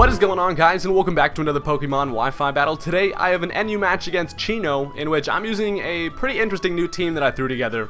What is going on, guys, and welcome back to another Pokemon Wi-Fi battle. Today I have an NU match against Chino, in which I'm using a pretty interesting new team that I threw together.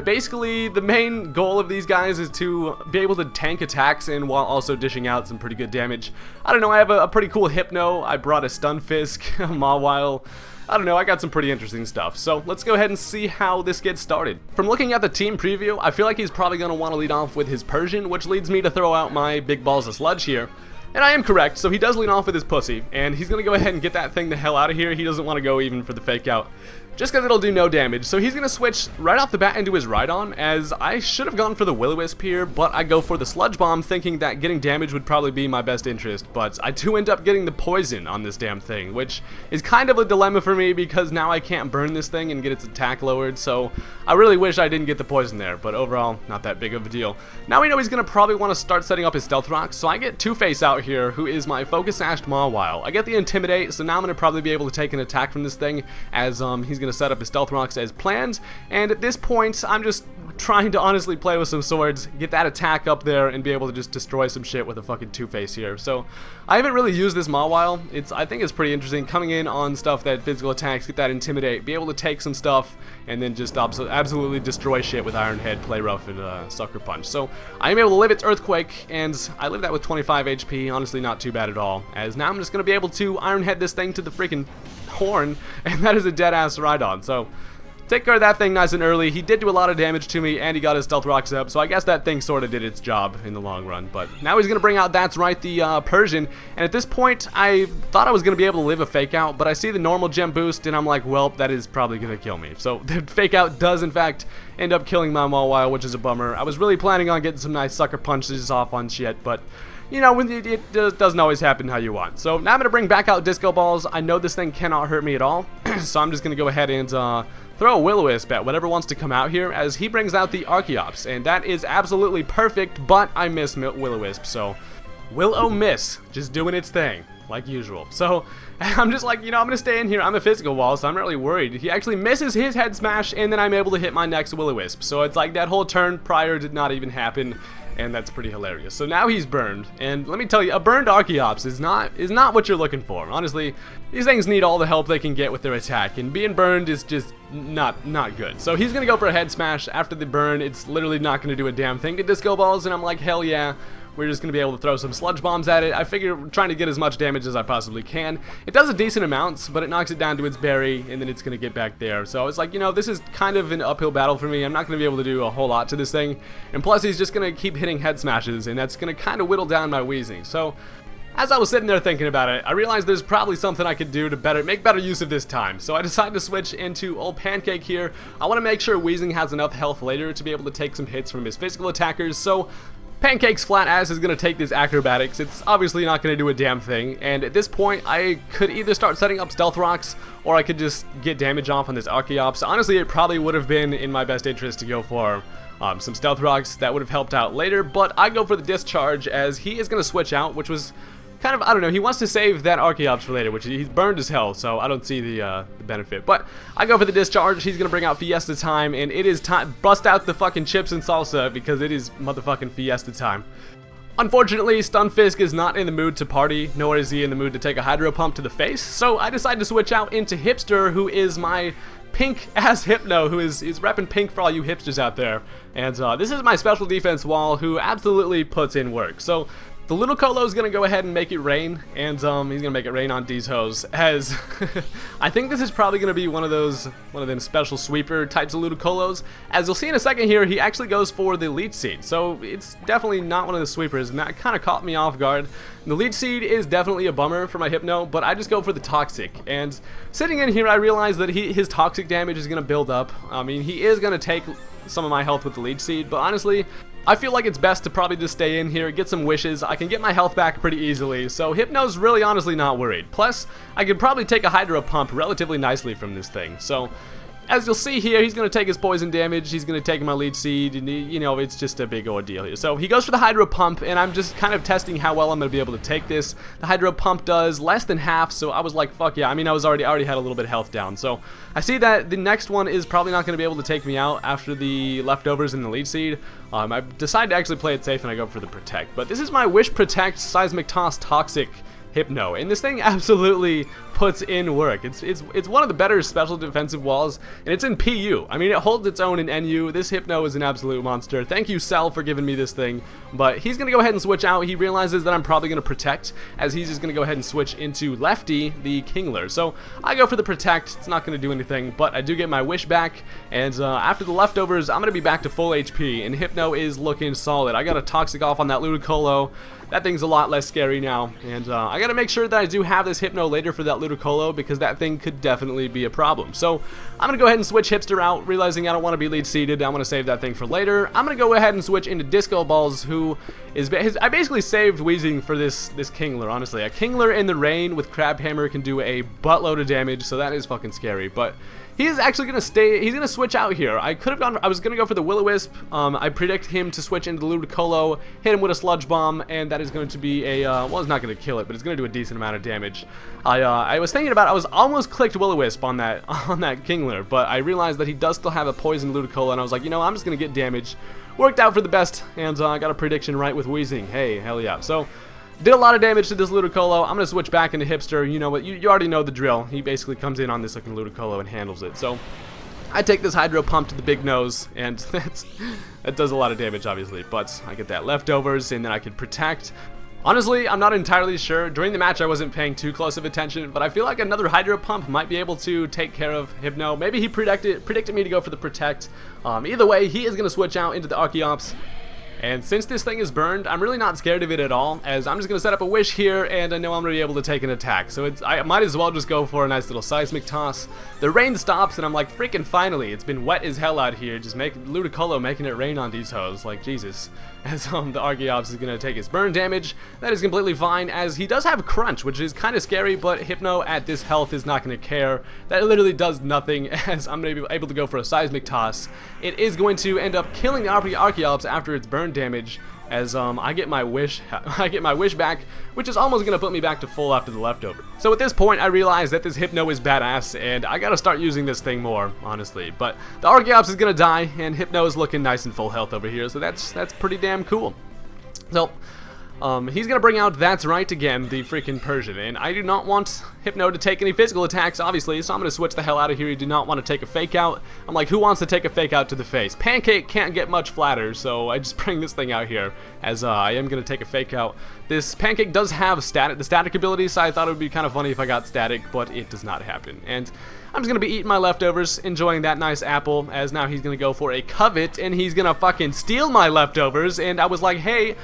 Basically, the main goal of these guys is to be able to tank attacks and while also dishing out some pretty good damage. I don't know, I have a pretty cool Hypno, I brought a Stunfisk, a Mawile. I don't know, I got some pretty interesting stuff. So let's go ahead and see how this gets started. From looking at the team preview, I feel like he's probably going to want to lead off with his Persian, which leads me to throw out my big balls of sludge here. And I am correct, so he does lead off with his pussy, and he's going to go ahead and get that thing the hell out of here. He doesn't want to go even for the fake out, just because it'll do no damage. So he's going to switch right off the bat into his Rhydon, as I should have gone for the Will-O-Wisp here, but I go for the Sludge Bomb, thinking that getting damage would probably be my best interest. But I do end up getting the poison on this damn thing, which is kind of a dilemma for me, because now I can't burn this thing and get its attack lowered, so I really wish I didn't get the poison there, but overall, not that big of a deal. Now we know he's going to probably want to start setting up his Stealth Rocks, so I get Two-Face out here, who is my Focus Ashed Mawile. I get the Intimidate, so now I'm going to probably be able to take an attack from this thing, as he's going to set up his Stealth Rocks as planned, and at this point, I'm just trying to honestly play with some swords, get that attack up there, and be able to just destroy some shit with a fucking Two-Face here. So, I haven't really used this Mawile. I think it's pretty interesting, coming in on stuff that physical attacks, get that Intimidate, be able to take some stuff, and then just absolutely destroy shit with Iron Head, Play Rough, and Sucker Punch. So, I am able to live its Earthquake, and I live that with 25 HP, honestly not too bad at all, as now I'm just going to be able to Iron Head this thing to the freaking horn, and that is a dead-ass Rhydon. So, take care of that thing nice and early. He did do a lot of damage to me, and he got his Stealth Rocks up, so I guess that thing sort of did its job in the long run. But now he's going to bring out, that's right, the Persian, and at this point, I thought I was going to be able to live a Fake Out, but I see the normal gem boost, and I'm like, well, that is probably going to kill me. So the Fake Out does, in fact, end up killing my Mawile, which is a bummer. I was really planning on getting some nice Sucker Punches off on shit, but you know, it doesn't always happen how you want. So now I'm going to bring back out Disco Balls. I know this thing cannot hurt me at all, so I'm just going to go ahead and throw a Will-O-Wisp at whatever wants to come out here, as he brings out the Archeops, and that is absolutely perfect, but I miss Will-O-Wisp, so Will-O-Miss, just doing its thing, like usual. So I'm just like, you know, I'm going to stay in here. I'm a physical wall, so I'm not really worried. He actually misses his head smash, and then I'm able to hit my next Will-O-Wisp. So it's like that whole turn prior did not even happen, and that's pretty hilarious. So now he's burned, and let me tell you, a burned Archeops is not what you're looking for. Honestly, these things need all the help they can get with their attack, and being burned is just not good. So he's gonna go for a head smash. After the burn, it's literally not gonna do a damn thing to Disco Balls, and I'm like, hell yeah. We're just going to be able to throw some sludge bombs at it. I figure trying to get as much damage as I possibly can. It does a decent amount, but it knocks it down to its berry, and then it's going to get back there. So I was like, you know, this is kind of an uphill battle for me. I'm not going to be able to do a whole lot to this thing. And plus, he's just going to keep hitting head smashes, and that's going to kind of whittle down my wheezing. So as I was sitting there thinking about it, I realized there's probably something I could do to make better use of this time. So I decided to switch into Old Pancake here. I want to make sure Weezing has enough health later to be able to take some hits from his physical attackers. So Pancake's flat ass is going to take this Acrobatics. It's obviously not going to do a damn thing, and at this point I could either start setting up Stealth Rocks, or I could just get damage off on this Archeops. Honestly, it probably would have been in my best interest to go for some Stealth Rocks. That would have helped out later, but I go for the Discharge, as he is going to switch out, which was kind of, I don't know, he wants to save that Archeops for later, which he's burned as hell, so I don't see the benefit. But I go for the Discharge. He's going to bring out Fiesta time, and it is time, bust out the fucking chips and salsa, because it is motherfucking Fiesta time. Unfortunately, Stunfisk is not in the mood to party, nor is he in the mood to take a Hydro Pump to the face, so I decide to switch out into Hipster, who is my pink-ass Hypno, who is repping pink for all you hipsters out there. And this is my special defense wall, who absolutely puts in work. So the Ludicolo is going to go ahead and make it rain, and he's going to make it rain on D's hose, as I think this is probably going to be one of them special sweeper types of Ludicolos. As you'll see in a second here, he actually goes for the Leech Seed, so it's definitely not one of the sweepers, and that kind of caught me off guard. The Leech Seed is definitely a bummer for my Hypno, but I just go for the Toxic, and sitting in here I realize that his Toxic damage is going to build up. I mean, he is going to take some of my health with the Leech Seed, but honestly, I feel like it's best to probably just stay in here, get some wishes. I can get my health back pretty easily, so Hypno's really honestly not worried. Plus, I could probably take a Hydro Pump relatively nicely from this thing. So as you'll see here, he's going to take his poison damage, he's going to take my Leech Seed, and you know, it's just a big ordeal here. So he goes for the Hydro Pump, and I'm just kind of testing how well I'm going to be able to take this. The Hydro Pump does less than half, so I was like, fuck yeah. I mean, I was already had a little bit of health down, so I see that the next one is probably not going to be able to take me out after the leftovers in the Leech Seed. I decide to actually play it safe, and I go for the Protect. But this is my Wish Protect Seismic Toss Toxic Hypno, and this thing absolutely puts in work. It's one of the better special defensive walls, and it's in PU. I mean, it holds its own in NU. This Hypno is an absolute monster. Thank you, Cell, for giving me this thing, but he's gonna go ahead and switch out. He realizes that I'm probably gonna protect, as he's just gonna go ahead and switch into Lefty, the Kingler. So I go for the protect. It's not gonna do anything, but I do get my wish back, and after the leftovers, I'm gonna be back to full HP, and Hypno is looking solid. I got a Toxic off on that Ludicolo. That thing's a lot less scary now, and I gotta make sure that I do have this Hypno later for that Ludicolo, because that thing could definitely be a problem. So I'm gonna go ahead and switch Hipster out, realizing I don't want to be lead seated. I'm gonna save that thing for later. I'm gonna go ahead and switch into Disco Balls, who is I basically saved Weezing for this Kingler. Honestly, a Kingler in the rain with Crab Hammer can do a buttload of damage, so that is fucking scary. But he is actually going to stay, he's going to switch out here. I was going to go for the Will-O-Wisp. I predict him to switch into the Ludicolo, hit him with a Sludge Bomb, and that is going to be a, well, it's not going to kill it, but it's going to do a decent amount of damage. I was thinking about, I was almost clicked Will-O-Wisp on that Kingler, but I realized that he does still have a Poison Ludicolo, and I was like, you know, I'm just going to get damage. Worked out for the best, and I got a prediction right with Weezing. Hey, hell yeah. So, did a lot of damage to this Ludicolo. I'm going to switch back into Hipster. You know what? You already know the drill. He basically comes in on this looking Ludicolo and handles it. So, I take this Hydro Pump to the big nose, and that does a lot of damage, obviously. But I get that leftovers, and then I can protect. Honestly, I'm not entirely sure. During the match, I wasn't paying too close of attention, but I feel like another Hydro Pump might be able to take care of Hypno. Maybe he predicted me to go for the Protect. Either way, he is going to switch out into the Archeops. And since this thing is burned, I'm really not scared of it at all, as I'm just going to set up a wish here, and I know I'm going to be able to take an attack. So I might as well just go for a nice little Seismic Toss. The rain stops, and I'm like, freaking finally, it's been wet as hell out here. Just Ludicolo making it rain on these hoes, like Jesus. As the Archeops is going to take his burn damage. That is completely fine, as he does have Crunch, which is kind of scary, but Hypno at this health is not going to care. That literally does nothing, as I'm going to be able to go for a Seismic Toss. It is going to end up killing the Archeops after its burn damage, as I get my wish back, which is almost gonna put me back to full after the leftover. So at this point, I realize that this Hypno is badass, and I gotta start using this thing more, honestly. But the Archeops is gonna die, and Hypno is looking nice and full health over here, so that's pretty damn cool. So he's gonna bring out That's Right again, the freaking Persian, and I do not want Hypno to take any physical attacks, obviously, so I'm gonna switch the hell out of here. You do not want to take a fake out. I'm like, who wants to take a fake out to the face? Pancake can't get much flatter, so I just bring this thing out here, as I am gonna take a fake out. This Pancake does have the static ability, so I thought it would be kind of funny if I got static, but it does not happen. And I'm just gonna be eating my leftovers, enjoying that nice apple, as now he's gonna go for a Covet, and he's gonna fucking steal my leftovers, and I was like, hey,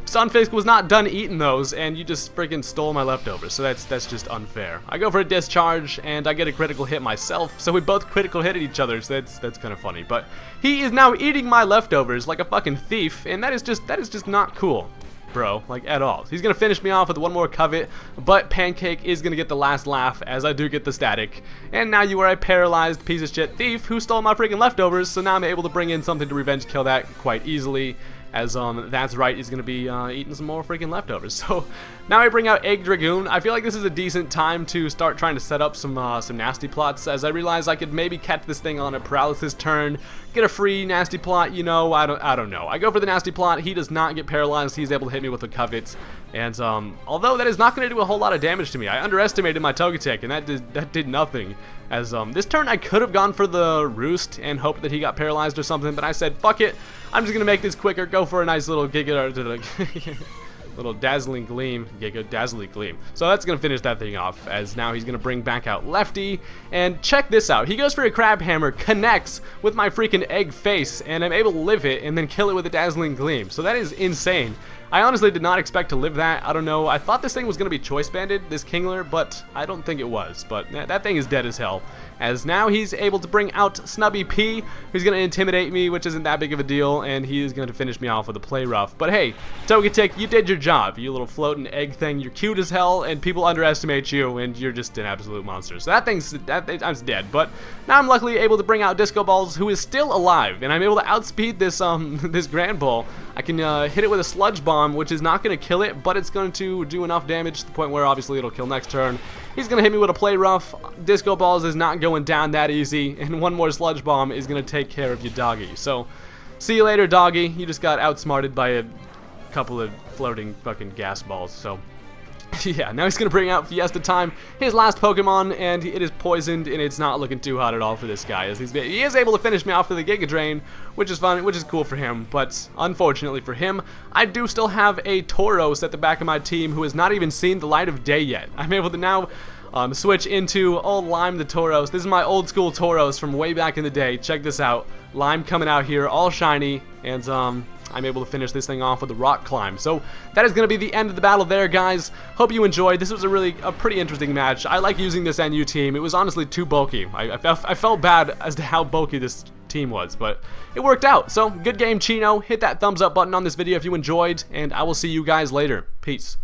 Sunfisk was not done eating those, and you just freaking stole my leftovers, so that's just unfair. I go for a Discharge, and I get a critical hit myself, so we both critical hit at each other, so that's kind of funny. But he is now eating my leftovers like a fucking thief, and that is just not cool, bro, like at all. He's gonna finish me off with one more Covet, but Pancake is gonna get the last laugh, as I do get the static. And now you are a paralyzed piece of shit thief who stole my freaking leftovers, so now I'm able to bring in something to revenge kill that quite easily, as That's Right is going to be eating some more freaking leftovers. So now I bring out Egg Dragoon. I feel like this is a decent time to start trying to set up some nasty plots, as I realize I could maybe catch this thing on a paralysis turn, get a free nasty plot, you know, I don't know. I go for the nasty plot. He does not get paralyzed. He's able to hit me with a Covet. And although that is not going to do a whole lot of damage to me, I underestimated my Togetic, and that did nothing. As this turn I could have gone for the Roost and hoped that he got paralyzed or something, but I said, fuck it, I'm just going to make this quicker, go for a nice little little Dazzling Gleam, Dazzling Gleam. So that's going to finish that thing off, as now he's going to bring back out Lefty, and check this out. He goes for a Crab Hammer, connects with my freaking Egg Face, and I'm able to live it and then kill it with a Dazzling Gleam. So that is insane. I honestly did not expect to live that. I don't know. I thought this thing was going to be choice banded, this Kingler, but I don't think it was. But that thing is dead as hell. As now he's able to bring out Snubby P, who's going to intimidate me, which isn't that big of a deal, and he is going to finish me off with a Play Rough. But hey, Togetic, you did your job. You little floating egg thing. You're cute as hell, and people underestimate you, and you're just an absolute monster. So I'm dead. But now I'm luckily able to bring out Disco Balls, who is still alive, and I'm able to outspeed this this Grand Bull. I can hit it with a Sludge Bomb, which is not going to kill it, but it's going to do enough damage to the point where obviously it'll kill next turn. He's going to hit me with a Play Rough. Disco Balls is not going down that easy, and one more Sludge Bomb is going to take care of you, doggy. So, see you later, doggy. You just got outsmarted by a couple of floating fucking gas balls. So, Yeah, now he's going to bring out Fiesta Time, his last Pokemon, and it is poisoned, and it's not looking too hot at all for this guy. As he is able to finish me off with a Giga Drain, which is fun, which is cool for him, but unfortunately for him, I do still have a Tauros at the back of my team who has not even seen the light of day yet. I'm able to now switch into old Lime the Tauros. This is my old school Tauros from way back in the day. Check this out. Lime coming out here, all shiny, and I'm able to finish this thing off with a Rock Climb. So that is going to be the end of the battle there, guys. Hope you enjoyed. This was a pretty interesting match. I like using this NU team. It was honestly too bulky. I felt bad as to how bulky this team was, but it worked out. So good game, Chino. Hit that thumbs up button on this video if you enjoyed, and I will see you guys later. Peace.